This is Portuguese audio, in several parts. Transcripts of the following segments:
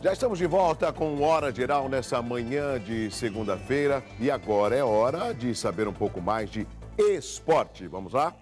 Já estamos de volta com Hora Geral nessa manhã de segunda-feira e agora é hora de saber um pouco mais de esporte. Vamos lá?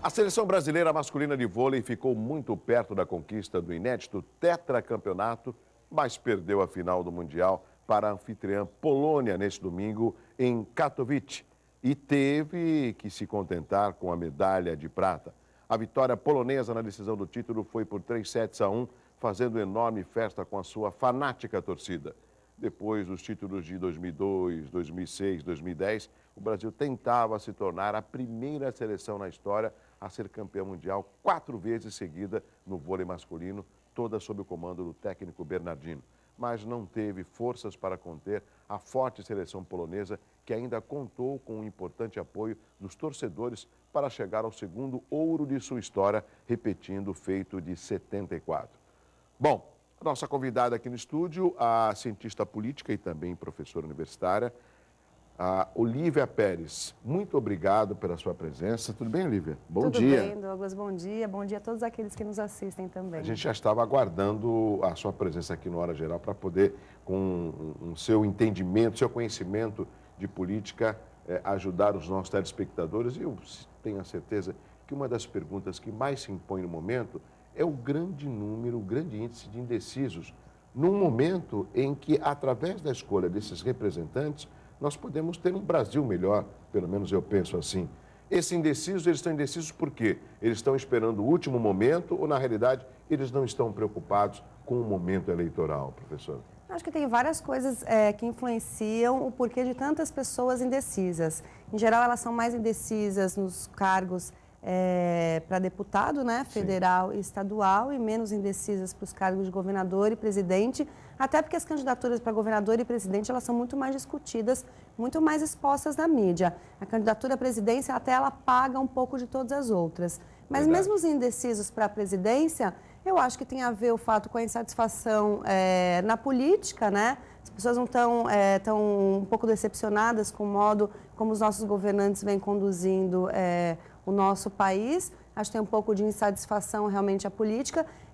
A seleção brasileira masculina de vôlei ficou muito perto da conquista do inédito tetracampeonato, mas perdeu a final do Mundial para a anfitriã Polônia neste domingo em Katowice e teve que se contentar com a medalha de prata. A vitória polonesa na decisão do título foi por 3-1, fazendo enorme festa com a sua fanática torcida. Depois dos títulos de 2002, 2006, 2010, o Brasil tentava se tornar a primeira seleção na história a ser campeã mundial 4 vezes seguida no vôlei masculino, toda sob o comando do técnico Bernardino. Mas não teve forças para conter a forte seleção polonesa, que ainda contou com um importante apoio dos torcedores para chegar ao segundo ouro de sua história, repetindo o feito de 74. Bom, a nossa convidada aqui no estúdio, a cientista política e também professora universitária, a Olívia Pérez. Muito obrigado pela sua presença. Tudo bem, Olívia? Bom dia. Tudo bem, Douglas. Bom dia. Bom dia a todos aqueles que nos assistem também. A gente já estava aguardando a sua presença aqui no Hora Geral para poder, com o seu entendimento, seu conhecimento de política, ajudar os nossos telespectadores. E eu tenho a certeza que uma das perguntas que mais se impõe no momento é o grande número, o grande índice de indecisos, num momento em que, através da escolha desses representantes, nós podemos ter um Brasil melhor, pelo menos eu penso assim. Esses indecisos, eles estão indecisos por quê? Eles estão esperando o último momento ou, na realidade, eles não estão preocupados com o momento eleitoral, professor? Acho que tem várias coisas que influenciam o porquê de tantas pessoas indecisas. Em geral, elas são mais indecisas nos cargos para deputado, né, federal e estadual, e menos indecisas para os cargos de governador e presidente, até porque as candidaturas para governador e presidente, elas são muito mais discutidas, muito mais expostas na mídia. A candidatura à presidência, até ela paga um pouco de todas as outras. Mas mesmo os indecisos para a presidência, eu acho que tem a ver o fato com a insatisfação na política, né? As pessoas não estão um pouco decepcionadas com o modo como os nossos governantes vêm conduzindo o nosso país. Acho que tem um pouco de insatisfação realmente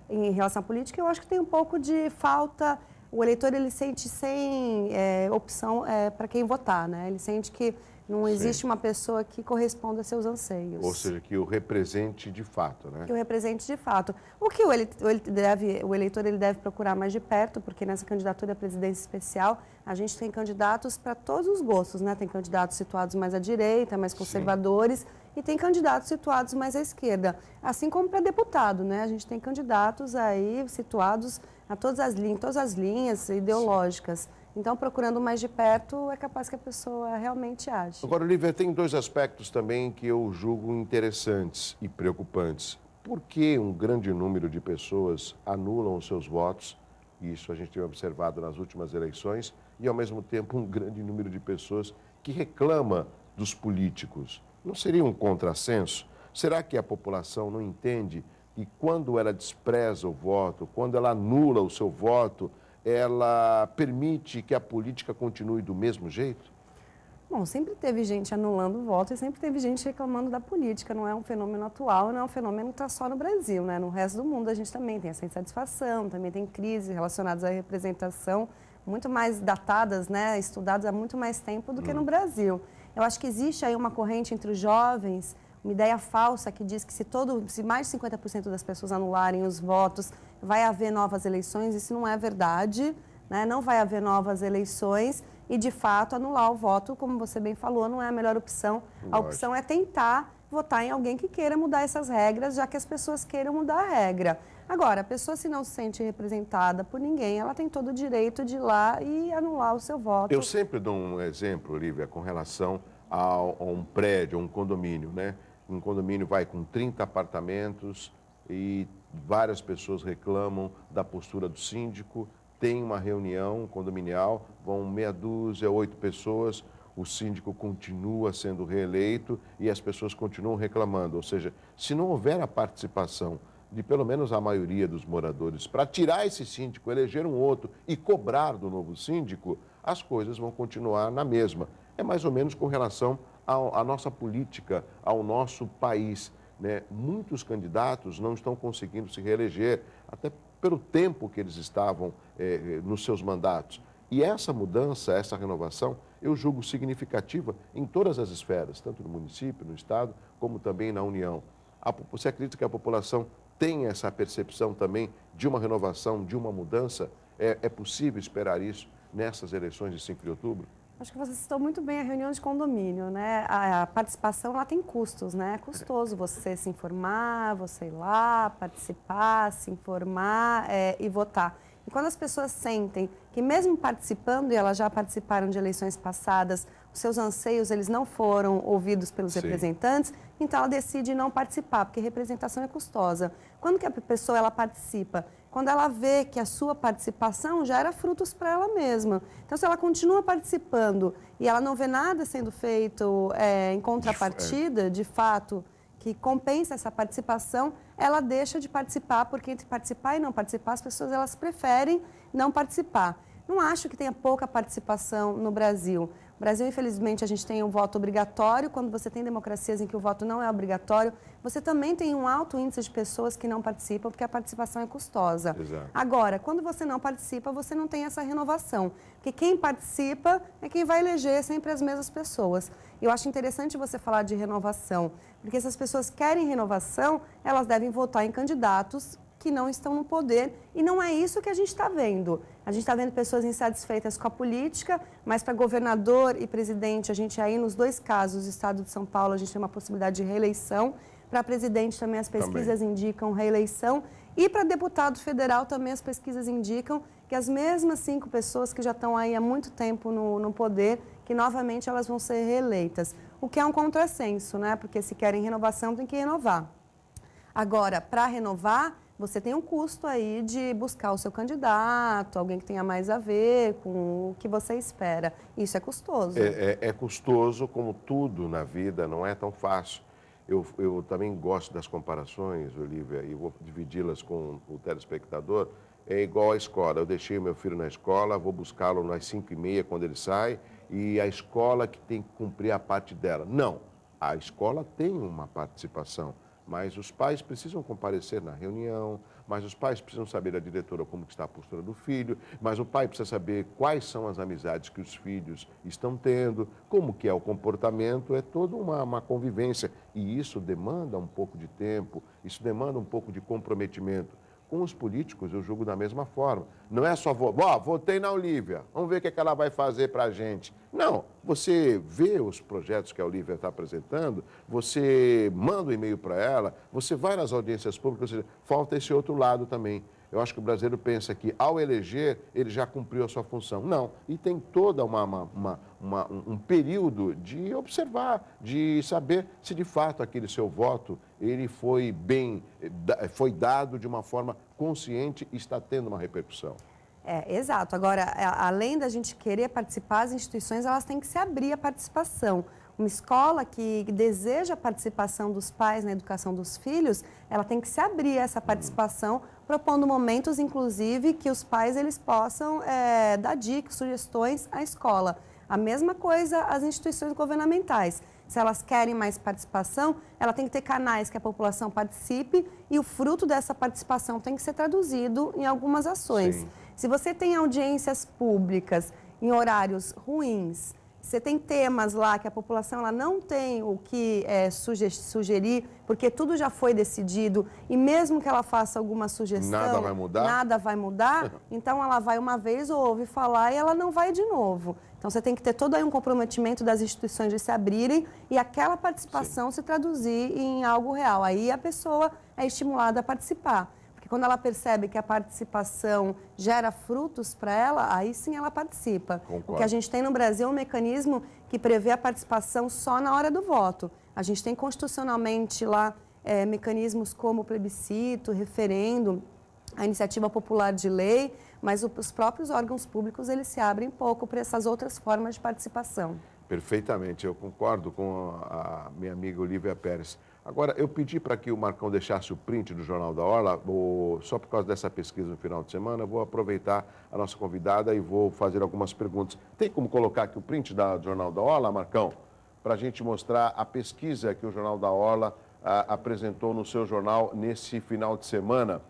em relação à política. Eu acho que tem um pouco de falta. O eleitor, ele sente sem opção para quem votar, né? Ele sente que não existe uma pessoa que corresponda a seus anseios. Ou seja, que o represente de fato, né? Que o represente de fato. O que o eleitor ele deve procurar mais de perto, porque nessa candidatura à presidência especial, a gente tem candidatos para todos os gostos, né? Tem candidatos situados mais à direita, mais conservadores, e tem candidatos situados mais à esquerda. Assim como para deputado, né? A gente tem candidatos aí situados a todas as linhas ideológicas. Então, procurando mais de perto, é capaz que a pessoa realmente ache. Agora, Olívia, tem 2 aspectos também que eu julgo interessantes e preocupantes. Por que um grande número de pessoas anulam os seus votos? Isso a gente tem observado nas últimas eleições. E, ao mesmo tempo, um grande número de pessoas que reclama dos políticos. Não seria um contrassenso? Será que a população não entende que quando ela despreza o voto, quando ela anula o seu voto, ela permite que a política continue do mesmo jeito? Bom, sempre teve gente anulando o voto e sempre teve gente reclamando da política. Não é um fenômeno atual, não é um fenômeno que está só no Brasil, né? No resto do mundo a gente também tem essa insatisfação, também tem crises relacionadas à representação, muito mais datadas, né? Estudadas há muito mais tempo do que no Brasil. Eu acho que existe aí uma corrente entre os jovens, uma ideia falsa que diz que se mais de 50% das pessoas anularem os votos, vai haver novas eleições. Isso não é verdade, né? Não vai haver novas eleições e, de fato, anular o voto, como você bem falou, não é a melhor opção. A opção é tentar votar em alguém que queira mudar essas regras, já que as pessoas queiram mudar a regra. Agora, a pessoa, se não se sente representada por ninguém, ela tem todo o direito de ir lá e anular o seu voto. Eu sempre dou um exemplo, Olívia, com relação a um prédio, a um condomínio, né? Um condomínio vai com 30 apartamentos e várias pessoas reclamam da postura do síndico. Tem uma reunião condominial, vão meia dúzia, 8 pessoas, o síndico continua sendo reeleito e as pessoas continuam reclamando. Ou seja, se não houver a participação de pelo menos a maioria dos moradores para tirar esse síndico, eleger um outro e cobrar do novo síndico, as coisas vão continuar na mesma. É mais ou menos com relação à nossa política, ao nosso país, né? Muitos candidatos não estão conseguindo se reeleger, até pelo tempo que eles estavam nos seus mandatos. E essa mudança, essa renovação, eu julgo significativa em todas as esferas, tanto no município, no Estado, como também na União. Você acredita que a população tem essa percepção também de uma renovação, de uma mudança? É possível esperar isso nessas eleições de 5 de outubro? Acho que você citou muito bem a reunião de condomínio, né? A participação, ela tem custos, né? É custoso você se informar, você ir lá, participar, se informar e votar. E quando as pessoas sentem que mesmo participando, e elas já participaram de eleições passadas, os seus anseios, eles não foram ouvidos pelos representantes, então ela decide não participar, porque representação é custosa. Quando que a pessoa ela participa? Quando ela vê que a sua participação gera frutos para ela mesma. Então, se ela continua participando e ela não vê nada sendo feito em contrapartida, de fato, que compensa essa participação, ela deixa de participar, porque entre participar e não participar, as pessoas elas preferem não participar. Não acho que tenha pouca participação no Brasil. No Brasil, infelizmente, a gente tem um voto obrigatório. Quando você tem democracias em que o voto não é obrigatório, você também tem um alto índice de pessoas que não participam, porque a participação é custosa. Exato. Agora, quando você não participa, você não tem essa renovação. Porque quem participa é quem vai eleger sempre as mesmas pessoas. Eu acho interessante você falar de renovação, porque se as pessoas querem renovação, elas devem votar em candidatos que não estão no poder, e não é isso que a gente está vendo. A gente está vendo pessoas insatisfeitas com a política, mas para governador e presidente, a gente aí nos dois casos, o estado de São Paulo, a gente tem uma possibilidade de reeleição, para presidente também as pesquisas indicam reeleição, e para deputado federal também as pesquisas indicam que as mesmas 5 pessoas que já estão aí há muito tempo no poder, que novamente elas vão ser reeleitas. O que é um contrassenso, né? Porque se querem renovação, tem que renovar. Agora, para renovar, você tem um custo aí de buscar o seu candidato, alguém que tenha mais a ver com o que você espera. Isso é custoso. É custoso, como tudo na vida, não é tão fácil. Eu também gosto das comparações, Olívia, e vou dividi-las com o telespectador. É igual à escola. Eu deixei meu filho na escola, vou buscá-lo às 5h30 quando ele sai, e a escola que tem que cumprir a parte dela. Não, a escola tem uma participação. Mas os pais precisam comparecer na reunião, mas os pais precisam saber da diretora como que está a postura do filho, mas o pai precisa saber quais são as amizades que os filhos estão tendo, como que é o comportamento, é toda uma convivência. E isso demanda um pouco de tempo, isso demanda um pouco de comprometimento. Com os políticos, eu julgo da mesma forma. Não é só, votei na Olívia, vamos ver o que ela vai fazer para a gente. Não, você vê os projetos que a Olívia está apresentando, você manda um e-mail para ela, você vai nas audiências públicas, ou seja, falta esse outro lado também. Eu acho que o brasileiro pensa que, ao eleger, ele já cumpriu a sua função. Não, e tem toda um período de observar, de saber se, de fato, aquele seu voto ele foi dado de uma forma consciente e está tendo uma repercussão. Exato. Agora, além da gente querer participar, as instituições elas têm que se abrir à participação. Uma escola que deseja a participação dos pais na educação dos filhos, ela tem que se abrir a essa participação, propondo momentos, inclusive, que os pais eles possam dar dicas, sugestões à escola. A mesma coisa as instituições governamentais. Se elas querem mais participação, ela tem que ter canais que a população participe e o fruto dessa participação tem que ser traduzido em algumas ações. Sim. Se você tem audiências públicas em horários ruins, você tem temas lá que a população ela não tem o que sugerir, porque tudo já foi decidido e mesmo que ela faça alguma sugestão, nada vai mudar, então ela vai uma vez, ouve falar e ela não vai de novo. Então você tem que ter todo aí um comprometimento das instituições de se abrirem e aquela participação se traduzir em algo real. Aí a pessoa é estimulada a participar. Quando ela percebe que a participação gera frutos para ela, aí sim ela participa. Concordo. O que a gente tem no Brasil é um mecanismo que prevê a participação só na hora do voto. A gente tem constitucionalmente lá mecanismos como plebiscito, referendo, a iniciativa popular de lei, mas os próprios órgãos públicos eles se abrem pouco para essas outras formas de participação. Perfeitamente, eu concordo com a minha amiga Olívia Pérez. Agora, eu pedi para que o Marcão deixasse o print do Jornal da Orla, só por causa dessa pesquisa no final de semana, vou aproveitar a nossa convidada e vou fazer algumas perguntas. Tem como colocar aqui o print do Jornal da Orla, Marcão? para a gente mostrar a pesquisa que o Jornal da Orla apresentou no seu jornal nesse final de semana,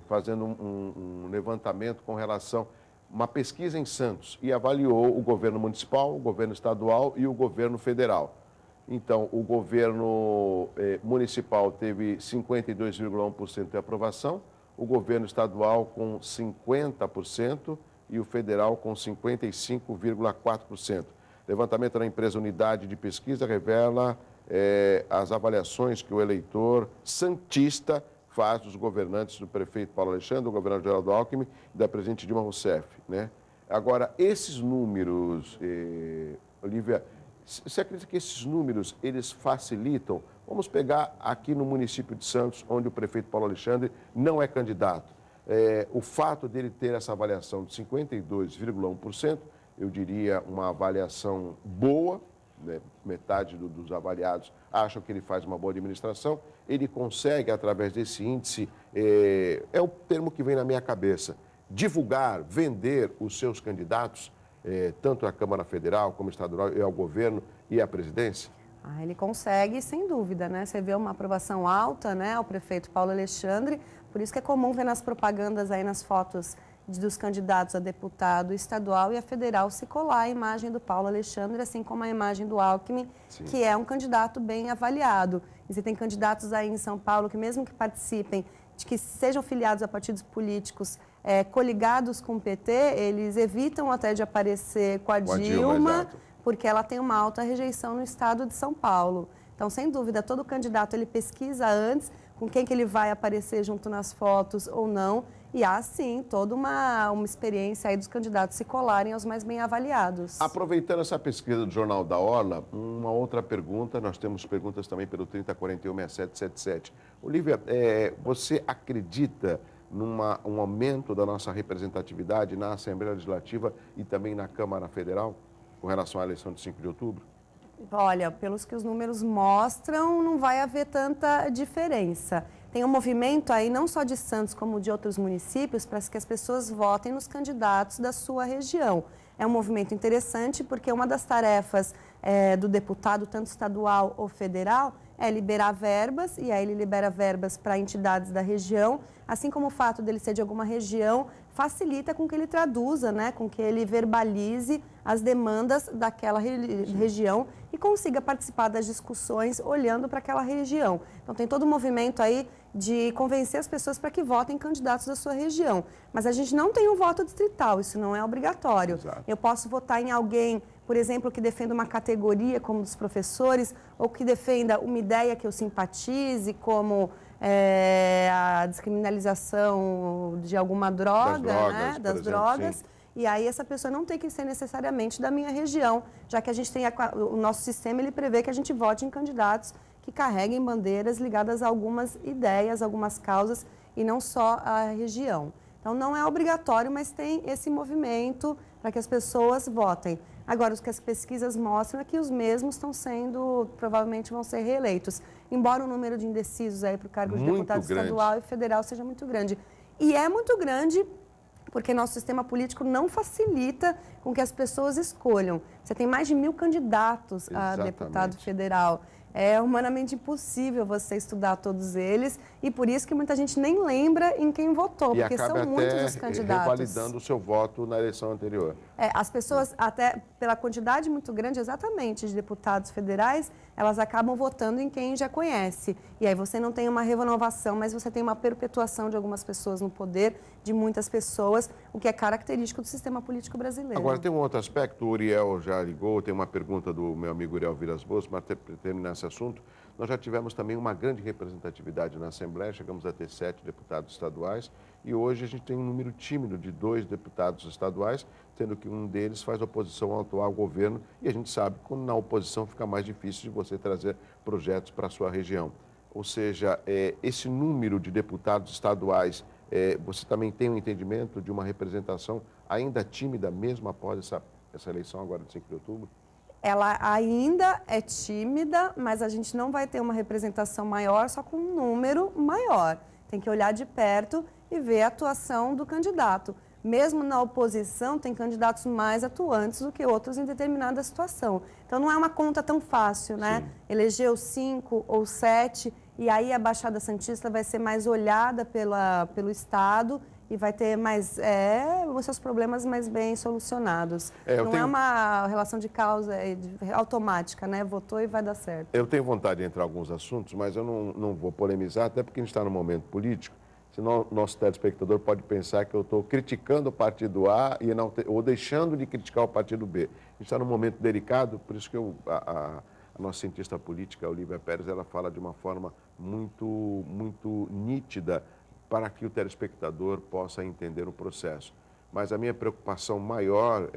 fazendo um levantamento com relação uma pesquisa em Santos e avaliou o governo municipal, o governo estadual e o governo federal. Então, o governo municipal teve 52,1% de aprovação, o governo estadual com 50% e o federal com 55,4%. Levantamento da empresa Unidade de Pesquisa revela as avaliações que o eleitor santista faz dos governantes do prefeito Paulo Alexandre, do governador Geraldo Alckmin e da presidente Dilma Rousseff, né? Agora, esses números, Olívia, você acredita que esses números, eles facilitam? Vamos pegar aqui no município de Santos, onde o prefeito Paulo Alexandre não é candidato. O fato dele ter essa avaliação de 52,1%, eu diria uma avaliação boa, né? Metade dos avaliados acham que ele faz uma boa administração, ele consegue, através desse índice, é o termo que vem na minha cabeça, divulgar, vender os seus candidatos, tanto à Câmara Federal como estadual, e ao governo e à presidência? Ele consegue, sem dúvida, né? Você vê uma aprovação alta, né, ao prefeito Paulo Alexandre, por isso que é comum ver nas propagandas aí, nas fotos dos candidatos a deputado estadual e a federal se colar a imagem do Paulo Alexandre, assim como a imagem do Alckmin, sim, que é um candidato bem avaliado. E você tem candidatos aí em São Paulo que, mesmo que participem, de que sejam filiados a partidos políticos coligados com o PT, eles evitam até de aparecer com a Dilma, porque ela tem uma alta rejeição no estado de São Paulo. Então, sem dúvida, todo candidato ele pesquisa antes com quem que ele vai aparecer junto nas fotos ou não. E há, sim, toda uma experiência aí dos candidatos se colarem aos mais bem avaliados. Aproveitando essa pesquisa do Jornal da Orla, uma outra pergunta, nós temos perguntas também pelo 3041-6777. Olívia, você acredita num aumento da nossa representatividade na Assembleia Legislativa e também na Câmara Federal, com relação à eleição de 5 de outubro? Olha, pelos que os números mostram, não vai haver tanta diferença. Tem um movimento aí, não só de Santos, como de outros municípios, para que as pessoas votem nos candidatos da sua região. É um movimento interessante, porque uma das tarefas do deputado, tanto estadual ou federal, é liberar verbas, e aí ele libera verbas para entidades da região, assim como o fato dele ser de alguma região, facilita com que ele traduza, né, com que ele verbalize as demandas daquela região e consiga participar das discussões olhando para aquela região. Então, tem todo um movimento aí de convencer as pessoas para que votem em candidatos da sua região. Mas a gente não tem um voto distrital, isso não é obrigatório. Exato. Eu posso votar em alguém, por exemplo, que defenda uma categoria, como dos professores, ou que defenda uma ideia que eu simpatize, como a descriminalização de alguma droga, das drogas. E aí essa pessoa não tem que ser necessariamente da minha região, já que a gente tem o nosso sistema, ele prevê que a gente vote em candidatos que carreguem bandeiras ligadas a algumas ideias, algumas causas e não só a região. Então não é obrigatório, mas tem esse movimento para que as pessoas votem. Agora, o que as pesquisas mostram é que os mesmos provavelmente vão ser reeleitos, embora o número de indecisos aí para o cargo de deputado estadual e federal seja muito grande. E é muito grande porque nosso sistema político não facilita com que as pessoas escolham. Você tem mais de 1.000 candidatos a deputado federal. É humanamente impossível você estudar todos eles e por isso que muita gente nem lembra em quem votou, e porque são muitos os candidatos. Revalidando o seu voto na eleição anterior. As pessoas, até pela quantidade muito grande, exatamente, de deputados federais, elas acabam votando em quem já conhece. E aí você não tem uma renovação, mas você tem uma perpetuação de algumas pessoas no poder, de muitas pessoas, o que é característico do sistema político brasileiro. Agora, tem um outro aspecto, o Uriel já ligou, tem uma pergunta do meu amigo Uriel Vilas Boas, para terminar esse assunto. Nós já tivemos também uma grande representatividade na Assembleia, chegamos a ter 7 deputados estaduais e hoje a gente tem um número tímido de 2 deputados estaduais, sendo que um deles faz oposição ao atual governo e a gente sabe que na oposição fica mais difícil de você trazer projetos para a sua região. Ou seja, esse número de deputados estaduais, você também tem um entendimento de uma representação ainda tímida mesmo após essa eleição agora de 5 de outubro? Ela ainda é tímida, mas a gente não vai ter uma representação maior só com um número maior. Tem que olhar de perto e ver a atuação do candidato. mesmo na oposição, tem candidatos mais atuantes do que outros em determinada situação. Então, não é uma conta tão fácil, né? Sim. Elegeu 5 ou 7, e aí a Baixada Santista vai ser mais olhada pelo Estado e vai ter mais, os seus problemas mais bem solucionados. Não é uma relação de causa automática, né? Votou e vai dar certo. Eu tenho vontade de entrar em alguns assuntos, mas eu não vou polemizar, até porque a gente está num momento político. Senão o nosso telespectador pode pensar que eu estou criticando o partido A ou deixando de criticar o partido B. A gente está num momento delicado, por isso que a nossa cientista política, a Olívia Pérez, ela fala de uma forma muito nítida para que o telespectador possa entender o processo. Mas a minha preocupação maior,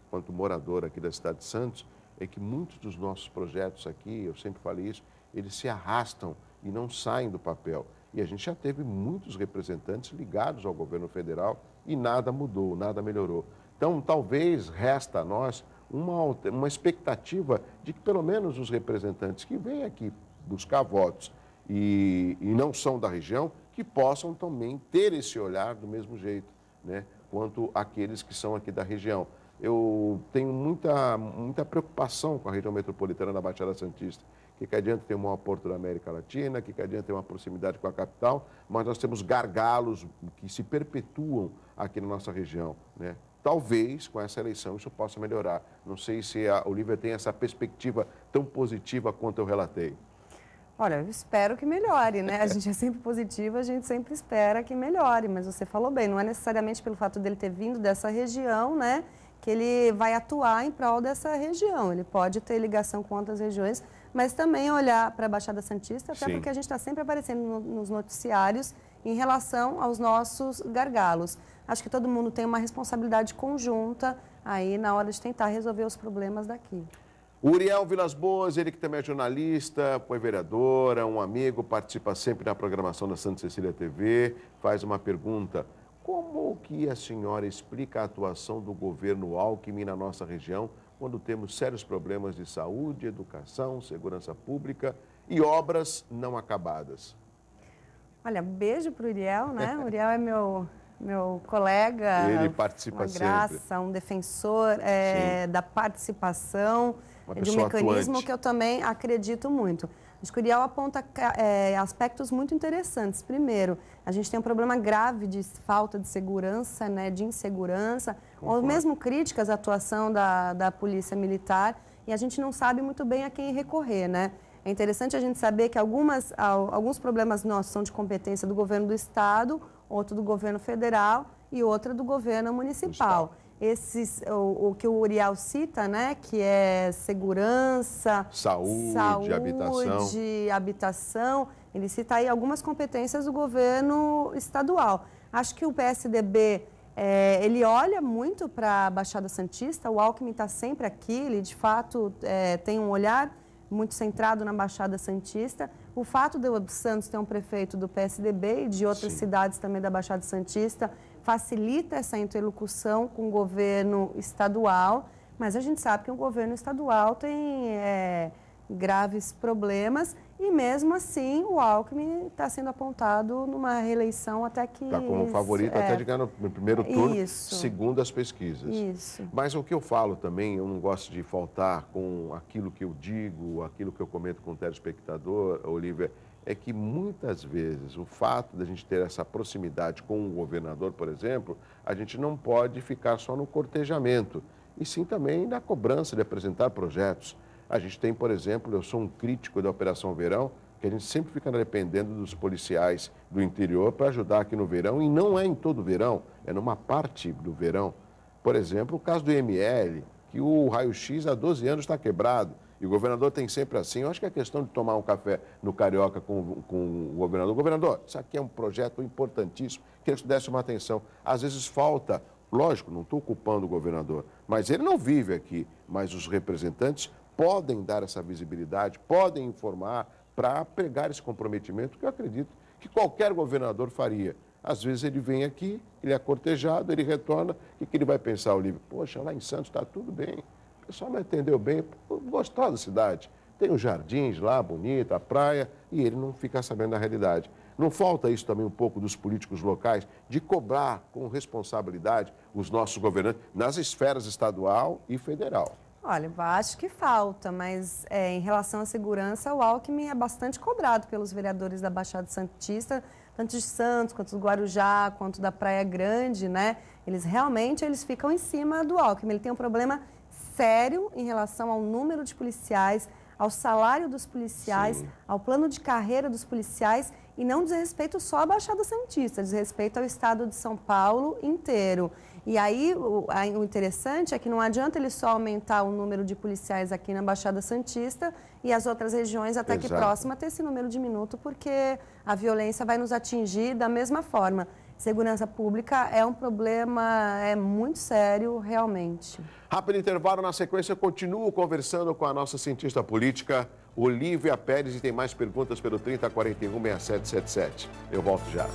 quanto morador aqui da cidade de Santos, é que muitos dos nossos projetos aqui, eu sempre falei isso, eles se arrastam e não saem do papel. E a gente já teve muitos representantes ligados ao governo federal e nada mudou, nada melhorou. Então, talvez resta a nós uma expectativa de que pelo menos os representantes que vêm aqui buscar votos e não são da região, que possam também ter esse olhar do mesmo jeito, né, quanto aqueles que são aqui da região. Eu tenho muita preocupação com a região metropolitana da Baixada Santista. Que adianta ter um maior porto da América Latina, que adianta ter uma proximidade com a capital, mas nós temos gargalos que se perpetuam aqui na nossa região, né? Talvez, com essa eleição, isso possa melhorar. Não sei se a Olívia tem essa perspectiva tão positiva quanto eu relatei. Olha, eu espero que melhore, né? A gente é sempre positiva, a gente sempre espera que melhore, mas você falou bem, não é necessariamente pelo fato dele ter vindo dessa região, né, que ele vai atuar em prol dessa região. Ele pode ter ligação com outras regiões, mas também olhar para a Baixada Santista, até porque a gente está sempre aparecendo nos noticiários em relação aos nossos gargalos. Acho que todo mundo tem uma responsabilidade conjunta aí na hora de tentar resolver os problemas daqui. O Uriel Vilas Boas, ele que também é jornalista, foi vereadora, um amigo, participa sempre da programação da Santa Cecília TV, faz uma pergunta: como que a senhora explica a atuação do governo Alckmin na nossa região, quando temos sérios problemas de saúde, educação, segurança pública e obras não acabadas? Olha, beijo para o Uriel, né? O Uriel é meu colega. Ele participa uma graça, sempre. Um defensor da participação, de um mecanismo atuante. Que eu também acredito muito. Acho que o Uriel aponta aspectos muito interessantes. Primeiro, a gente tem um problema grave de falta de segurança, né, de insegurança, ou mesmo críticas à atuação da Polícia Militar, e a gente não sabe muito bem a quem recorrer, né? É interessante a gente saber que alguns problemas nossos são de competência do governo do Estado, outro do governo federal e outra do governo municipal. O que o Uriel cita, né, que é segurança, saúde, habitação, ele cita aí algumas competências do governo estadual. Acho que o PSDB, ele olha muito para a Baixada Santista, o Alckmin está sempre aqui, ele de fato tem um olhar muito centrado na Baixada Santista. O fato de o Santos ter um prefeito do PSDB e de outras cidades também da Baixada Santista facilita essa interlocução com o governo estadual, mas a gente sabe que o governo estadual tem graves problemas e mesmo assim o Alckmin está sendo apontado numa reeleição até que... Está como favorito até de ganhar no primeiro turno, Isso. segundo as pesquisas. Isso. Mas o que eu falo também, eu não gosto de faltar com aquilo que eu digo, aquilo que eu comento com o telespectador, Olívia, é que muitas vezes o fato de a gente ter essa proximidade com o governador, por exemplo, a gente não pode ficar só no cortejamento, e sim também na cobrança de apresentar projetos. A gente tem, por exemplo, eu sou um crítico da Operação Verão, que a gente sempre fica dependendo dos policiais do interior para ajudar aqui no verão, e não é em todo o verão, é numa parte do verão. Por exemplo, o caso do IML, que o raio-x há 12 anos está quebrado, e o governador tem sempre assim. Eu acho que é questão de tomar um café no Carioca com o governador. Governador, isso aqui é um projeto importantíssimo, queria que você desse uma atenção. Às vezes falta, lógico, não estou culpando o governador, mas ele não vive aqui, mas os representantes podem dar essa visibilidade, podem informar para pegar esse comprometimento que eu acredito que qualquer governador faria. Às vezes ele vem aqui, ele é cortejado, ele retorna, o que ele vai pensar, Olívia? Poxa, lá em Santos está tudo bem, o pessoal me atendeu bem, gostou da cidade, tem os jardins lá, bonita, a praia, e ele não fica sabendo da realidade. Não falta isso também um pouco dos políticos locais, de cobrar com responsabilidade os nossos governantes nas esferas estadual e federal? Olha, eu acho que falta, mas em relação à segurança, o Alckmin é bastante cobrado pelos vereadores da Baixada Santista, tanto de Santos, quanto do Guarujá, quanto da Praia Grande, né? Eles ficam em cima do Alckmin. Ele tem um problema sério em relação ao número de policiais, ao salário dos policiais, Sim. ao plano de carreira dos policiais, e não diz respeito só à Baixada Santista, diz respeito ao estado de São Paulo inteiro. E aí, o interessante é que não adianta ele só aumentar o número de policiais aqui na Baixada Santista e as outras regiões até que próxima ter esse número diminuto, porque a violência vai nos atingir da mesma forma. Segurança pública é um problema muito sério, realmente. Rápido intervalo, na sequência eu continuo conversando com a nossa cientista política, Olívia Pérez, e tem mais perguntas pelo 3041-6777. Eu volto já.